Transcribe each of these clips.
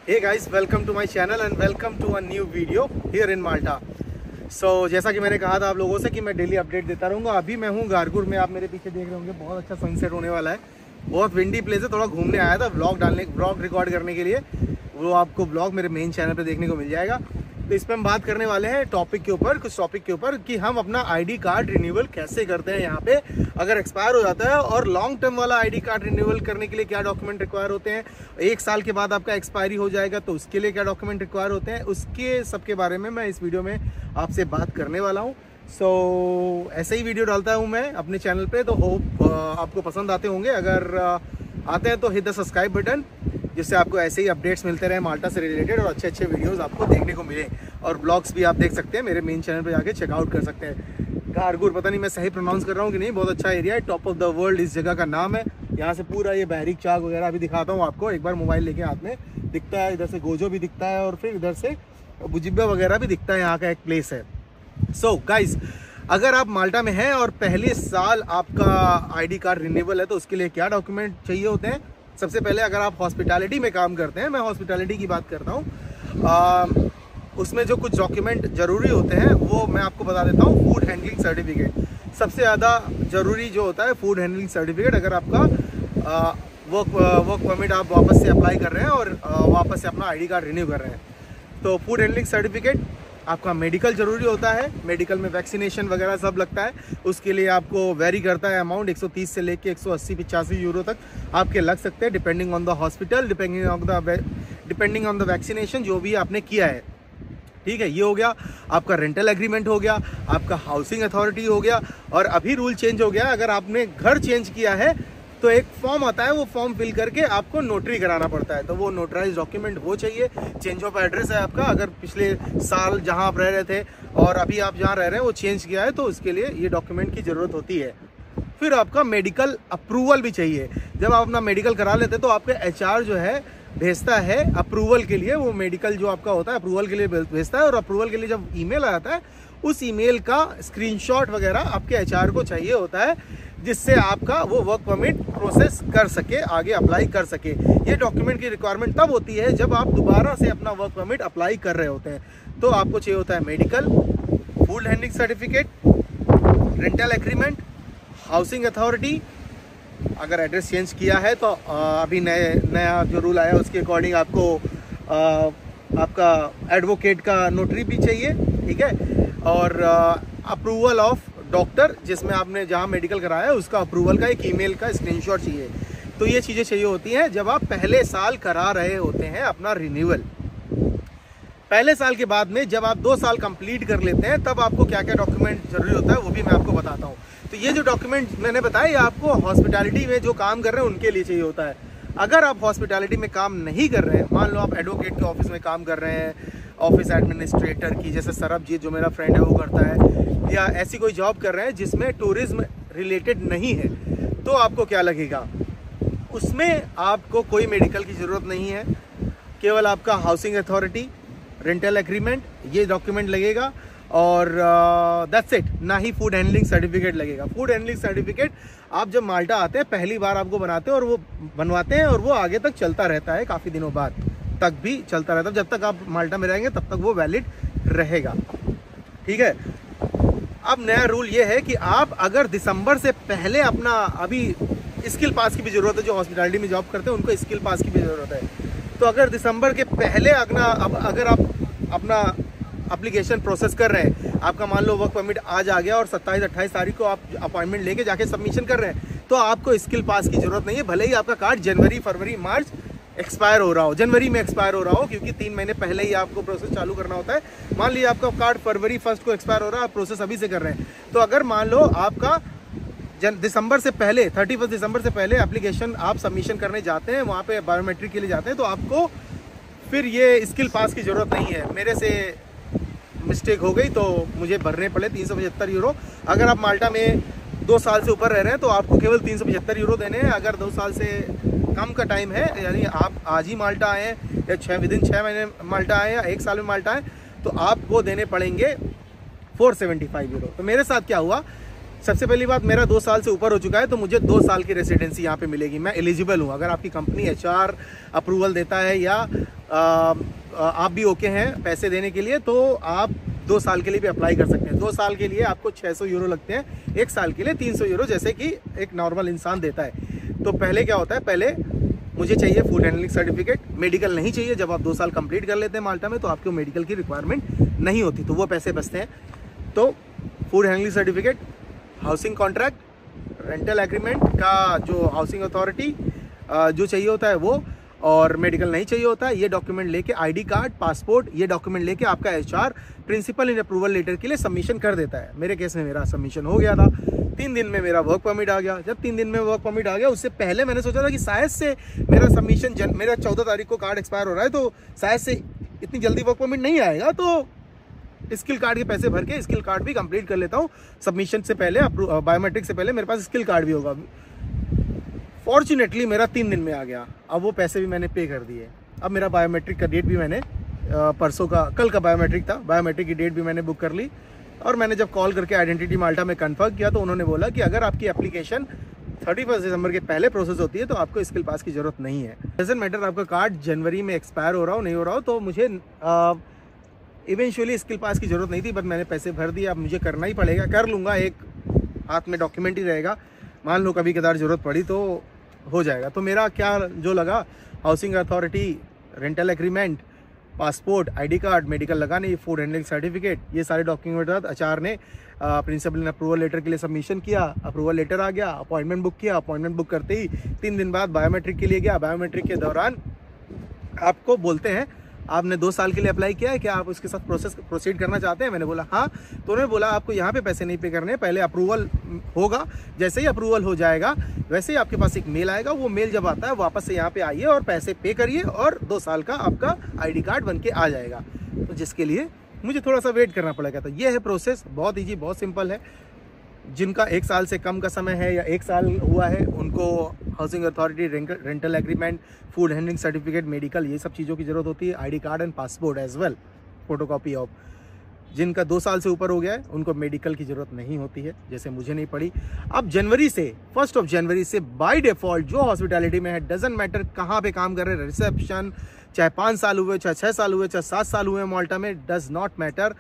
Hey guys, welcome to my channel and welcome to a new video here in Malta. So जैसा कि मैंने कहा था आप लोगों से कि मैं डेली अपडेट देता रहूँगा। अभी मैं हूँ गारगुर में, आप मेरे पीछे देख रहे होंगे। बहुत अच्छा सनसेट होने वाला है। बहुत विंडी प्लेस है, थोड़ा घूमने आया था व्लॉग रिकॉर्ड करने के लिए। वो आपको व्लॉग मेरे मेन चैनल पे देखने को मिल जाएगा। तो इस पर हम बात करने वाले हैं कुछ टॉपिक के ऊपर कि हम अपना आईडी कार्ड रिन्यूअल कैसे करते हैं यहाँ पे अगर एक्सपायर हो जाता है, और लॉन्ग टर्म वाला आईडी कार्ड रिन्यूअल करने के लिए क्या डॉक्यूमेंट रिक्वायर होते हैं। 1 साल के बाद आपका एक्सपायरी हो जाएगा तो उसके लिए क्या डॉक्यूमेंट रिक्वायर होते हैं, उसके सबके बारे में मैं इस वीडियो में आपसे बात करने वाला हूँ। सो ऐसे ही वीडियो डालता हूँ मैं अपने चैनल पे, तो होप आपको पसंद आते होंगे। अगर आते हैं तो हिट द सब्सक्राइब बटन, जिससे आपको ऐसे ही अपडेट्स मिलते रहे माल्टा से रिलेटेड, और अच्छे अच्छे वीडियोस आपको देखने को मिले। और ब्लॉग्स भी आप देख सकते हैं, मेरे मेन चैनल पे जाके चेकआउट कर सकते हैं। गारगुर, पता नहीं मैं सही प्रोनाउंस कर रहा हूँ कि नहीं, बहुत अच्छा एरिया है। टॉप ऑफ द वर्ल्ड इस जगह का नाम है। यहाँ से पूरा ये बहरीक चाक वगैरह भी दिखाता हूँ आपको। एक बार मोबाइल लेके हाथ में दिखता है, इधर से गोजो भी दिखता है और फिर इधर से बुजिब्बा वगैरह भी दिखता है। यहाँ का एक प्लेस है। सो गाइज, अगर आप माल्टा में हैं और पहले साल आपका आईडी कार्ड रिन्यूअल है तो उसके लिए क्या डॉक्यूमेंट चाहिए होते हैं। सबसे पहले अगर आप हॉस्पिटैलिटी में काम करते हैं, मैं हॉस्पिटैलिटी की बात करता हूँ, उसमें जो कुछ डॉक्यूमेंट ज़रूरी होते हैं वो मैं आपको बता देता हूँ। फूड हैंडलिंग सर्टिफिकेट सबसे ज़्यादा ज़रूरी जो होता है। फूड हैंडलिंग सर्टिफिकेट, अगर आपका वर्क परमिट आप वापस से अप्लाई कर रहे हैं और वापस से अपना आईडी कार्ड रिन्यू कर रहे हैं, तो फूड हैंडलिंग सर्टिफिकेट। आपका मेडिकल ज़रूरी होता है, मेडिकल में वैक्सीनेशन वगैरह सब लगता है। उसके लिए आपको वेरी करता है अमाउंट, 130 से लेके 180-85 यूरो तक आपके लग सकते हैं, depending on the hospital, depending on the vaccination जो भी आपने किया है। ठीक है, ये हो गया आपका रेंटल एग्रीमेंट, हो गया आपका हाउसिंग अथॉरिटी, हो गया। और अभी रूल चेंज हो गया, अगर आपने घर चेंज किया है तो एक फॉर्म आता है, वो फॉर्म फिल करके आपको नोटरी कराना पड़ता है। तो वो नोटराइज डॉक्यूमेंट वो चाहिए। चेंज ऑफ एड्रेस है आपका, अगर पिछले साल जहां आप रह रहे थे और अभी आप जहां रह रहे हैं वो चेंज किया है तो उसके लिए ये डॉक्यूमेंट की ज़रूरत होती है। फिर आपका मेडिकल अप्रूवल भी चाहिए। जब आप अपना मेडिकल करा लेते हैं तो आपके HR जो है भेजता है अप्रूवल के लिए। वो मेडिकल जो आपका होता है अप्रूवल के लिए भेजता है, और अप्रूवल के लिए जब ईमेल आता है उस ईमेल का स्क्रीनशॉट वगैरह आपके HR को चाहिए होता है, जिससे आपका वो वर्क परमिट प्रोसेस कर सके, आगे अप्लाई कर सके। ये डॉक्यूमेंट की रिक्वायरमेंट तब होती है जब आप दोबारा से अपना वर्क परमिट अप्लाई कर रहे होते हैं। तो आपको चाहिए होता है medical, food handling certificate, rental agreement, housing authority. अगर एड्रेस चेंज किया है तो अभी नया जो रूल आया उसके अकॉर्डिंग आपको आपका एडवोकेट का नोटरी भी चाहिए। ठीक है, और अप्रूवल ऑफ डॉक्टर, जिसमें आपने जहां मेडिकल कराया है उसका अप्रूवल का एक ईमेल का स्क्रीनशॉट चाहिए। तो ये चीज़ें चाहिए होती हैं जब आप पहले साल करा रहे होते हैं अपना रिन्यूअल। पहले साल के बाद में जब आप 2 साल कंप्लीट कर लेते हैं तब आपको क्या क्या डॉक्यूमेंट जरूरी होता है वो भी मैं आपको बताता हूँ। तो ये जो डॉक्यूमेंट मैंने बताया ये आपको हॉस्पिटैलिटी में जो काम कर रहे हैं उनके लिए चाहिए होता है। अगर आप हॉस्पिटैलिटी में काम नहीं कर रहे हैं, मान लो आप एडवोकेट के ऑफिस में काम कर रहे हैं, ऑफिस एडमिनिस्ट्रेटर की, जैसे सरबजीत जो मेरा फ्रेंड है वो करता है, या ऐसी कोई जॉब कर रहे हैं जिसमें टूरिज्म रिलेटेड नहीं है, तो आपको क्या लगेगा, उसमें आपको कोई मेडिकल की ज़रूरत नहीं है। केवल आपका हाउसिंग अथॉरिटी, रेंटल एग्रीमेंट, ये डॉक्यूमेंट लगेगा, और दैट्स इट। ना ही फूड हैंडलिंग सर्टिफिकेट लगेगा। फूड हैंडलिंग सर्टिफिकेट आप जब माल्टा आते हैं पहली बार आपको बनाते हैं, और वो बनवाते हैं और वो आगे तक चलता रहता है, काफ़ी दिनों बाद तक भी चलता रहता है। जब तक आप माल्टा में रहेंगे तब तक वो वैलिड रहेगा। ठीक है, अब नया रूल ये है कि आप अगर दिसंबर से पहले अपना, अभी स्किल पास की भी ज़रूरत है, जो हॉस्पिटैलिटी में जॉब करते हैं उनको स्किल पास की भी ज़रूरत है। तो अगर दिसंबर के पहले अगर आप अपना एप्लीकेशन प्रोसेस कर रहे हैं, आपका मान लो वर्क परमिट आज आ गया और 27-28 तारीख को आप अपॉइंटमेंट लेके जाके सबमिशन कर रहे हैं, तो आपको स्किल पास की ज़रूरत नहीं है। भले ही आपका कार्ड जनवरी, फरवरी, मार्च एक्सपायर हो रहा हो, जनवरी में एक्सपायर हो रहा हो, क्योंकि 3 महीने पहले ही आपको प्रोसेस चालू करना होता है। मान लीजिए आपका कार्ड फरवरी 1 को एक्सपायर हो रहा है, आप प्रोसेस अभी से कर रहे हैं, तो अगर मान लो आपका दिसंबर से पहले 31 दिसंबर से पहले एप्लीकेशन आप सबमिशन करने जाते हैं, वहाँ पे बायोमेट्रिक के लिए जाते हैं, तो आपको फिर ये स्किल पास की ज़रूरत नहीं है। मेरे से मिस्टेक हो गई तो मुझे भरने पड़े 375 यूरो। अगर आप माल्टा में 2 साल से ऊपर रह रहे हैं तो आपको केवल 375 यूरो देने हैं। अगर 2 साल से कम का टाइम है, यानी आप आज ही माल्टा आए हैं या विदिन 6 महीने माल्टा आए या 1 साल में माल्टा आए, तो आपको देने पड़ेंगे 475 यूरो। तो मेरे साथ क्या हुआ, सबसे पहली बात, मेरा 2 साल से ऊपर हो चुका है तो मुझे 2 साल की रेसिडेंसी यहाँ पे मिलेगी, मैं एलिजिबल हूँ। अगर आपकी कंपनी HR अप्रूवल देता है या आप भी ओके हैं पैसे देने के लिए, तो आप 2 साल के लिए भी अप्लाई कर सकते हैं। 2 साल के लिए आपको 600 यूरो लगते हैं, 1 साल के लिए 300 यूरो, जैसे कि एक नॉर्मल इंसान देता है। तो पहले क्या होता है, पहले मुझे चाहिए फूड हैंडलिंग सर्टिफिकेट, मेडिकल नहीं चाहिए। जब आप 2 साल कंप्लीट कर लेते हैं माल्टा में तो आपको मेडिकल की रिक्वायरमेंट नहीं होती, तो वो पैसे बचते हैं। तो food handling certificate, housing contract, rental agreement का जो हाउसिंग अथॉरिटी जो चाहिए होता है वो, और मेडिकल नहीं चाहिए होता है। ये डॉक्यूमेंट लेके आईडी कार्ड, पासपोर्ट, ये डॉक्यूमेंट लेके आपका एचआर प्रिंसिपल इन अप्रूवल लेटर के लिए सबमिशन कर देता है। मेरे केस में मेरा सबमिशन हो गया था, 3 दिन में मेरा वर्क परमिट आ गया। जब 3 दिन में वर्क परमिट आ गया, उससे पहले मैंने सोचा था कि शायद से मेरा सबमिशन मेरा 14 तारीख को कार्ड एक्सपायर हो रहा है, तो शायद से इतनी जल्दी वर्क परमिट नहीं आएगा, तो स्किल कार्ड के पैसे भर के स्किल कार्ड भी कंप्लीट कर लेता हूँ सबमिशन से पहले, बायोमेट्रिक से पहले मेरे पास स्किल कार्ड भी होगा। फॉर्चुनेटली मेरा 3 दिन में आ गया। अब वो पैसे भी मैंने पे कर दिए। अब मेरा बायोमेट्रिक का डेट भी मैंने परसों का, कल का बायोमेट्रिक था, बायोमेट्रिक की डेट भी मैंने बुक कर ली। और मैंने जब कॉल करके आइडेंटिटी माल्टा में कन्फर्म किया तो उन्होंने बोला कि अगर आपकी एप्लीकेशन 31 दिसंबर के पहले प्रोसेस होती है तो आपको स्किल पास की ज़रूरत नहीं है। डजंट मैटर आपका कार्ड जनवरी में एक्सपायर हो रहा हो नहीं हो रहा हो, तो मुझे इवेंचुअली स्किल पास की ज़रूरत नहीं थी, बट मैंने पैसे भर दिए। अब मुझे करना ही पड़ेगा, कर लूँगा, एक हाथ में डॉक्यूमेंट ही रहेगा, मान लो कभी कदार ज़रूरत पड़ी तो हो जाएगा। तो मेरा क्या जो लगा, housing authority, rental agreement, passport, ID card, medical लगाने, फूड हैंडलिंग सर्टिफिकेट, ये सारे डॉक्यूमेंट एचआर ने प्रिंसिपल ने अप्रूवल लेटर के लिए सबमिशन किया। अप्रूवल लेटर आ गया, अपॉइंटमेंट बुक किया। अपॉइंटमेंट बुक करते ही 3 दिन बाद बायोमेट्रिक के लिए गया। बायोमेट्रिक के दौरान आपको बोलते हैं आपने 2 साल के लिए अप्लाई किया है, क्या आप उसके साथ प्रोसीड करना चाहते हैं? मैंने बोला हाँ। तो उन्होंने बोला आपको यहाँ पे पैसे नहीं पे करने, पहले अप्रूवल होगा, जैसे ही अप्रूवल हो जाएगा वैसे ही आपके पास एक मेल आएगा, वो मेल जब आता है वापस से यहाँ पे आइए और पैसे पे करिए और 2 साल का आपका आईडी कार्ड बन के आ जाएगा। तो जिसके लिए मुझे थोड़ा सा वेट करना पड़ेगा। तो ये है प्रोसेस, बहुत ईजी, बहुत सिंपल है। जिनका 1 साल से कम का समय है या 1 साल हुआ है उनको housing authority, rental agreement, food handling certificate, medical, ये सब चीज़ों की ज़रूरत होती है। ID card and passport as well, photocopy of. जिनका 2 साल से ऊपर हो गया है उनको मेडिकल की ज़रूरत नहीं होती है, जैसे मुझे नहीं पड़ी। अब जनवरी से 1 जनवरी से बाय डिफ़ॉल्ट जो हॉस्पिटैलिटी में है, डजंट मैटर कहाँ पे काम कर रहे हैं, रिसेप्शन, चाहे 5 साल हुए, चाहे 6 साल हुए, चाहे 7 साल हुए माल्टा में, डज नॉट मैटर।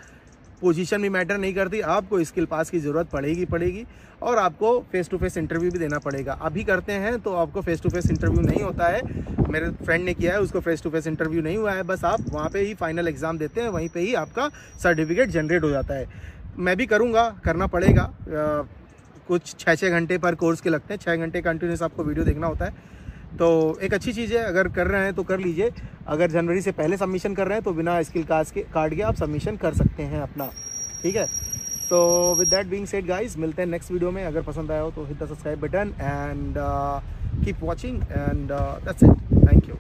पोजीशन भी मैटर नहीं करती, आपको स्किल पास की ज़रूरत पड़ेगी और आपको फेस टू फेस इंटरव्यू भी देना पड़ेगा। अभी करते हैं तो आपको फेस टू फेस इंटरव्यू नहीं होता है, मेरे फ्रेंड ने किया है, उसको फेस टू फेस इंटरव्यू नहीं हुआ है, बस आप वहाँ पे ही फाइनल एग्ज़ाम देते हैं, वहीं पे ही आपका सर्टिफिकेट जनरेट हो जाता है। मैं भी करूँगा, करना पड़ेगा। कुछ 6-6 घंटे पर कोर्स के लगते हैं, 6 घंटे कंटिन्यूस आपको वीडियो देखना होता है। तो एक अच्छी चीज़ है, अगर कर रहे हैं तो कर लीजिए। अगर जनवरी से पहले सबमिशन कर रहे हैं तो बिना स्किल कार्ड के आप सबमिशन कर सकते हैं अपना, ठीक है। तो with that being said guys, मिलते हैं नेक्स्ट वीडियो में। अगर पसंद आया हो तो hit the subscribe button and keep watching and that's it, thank you.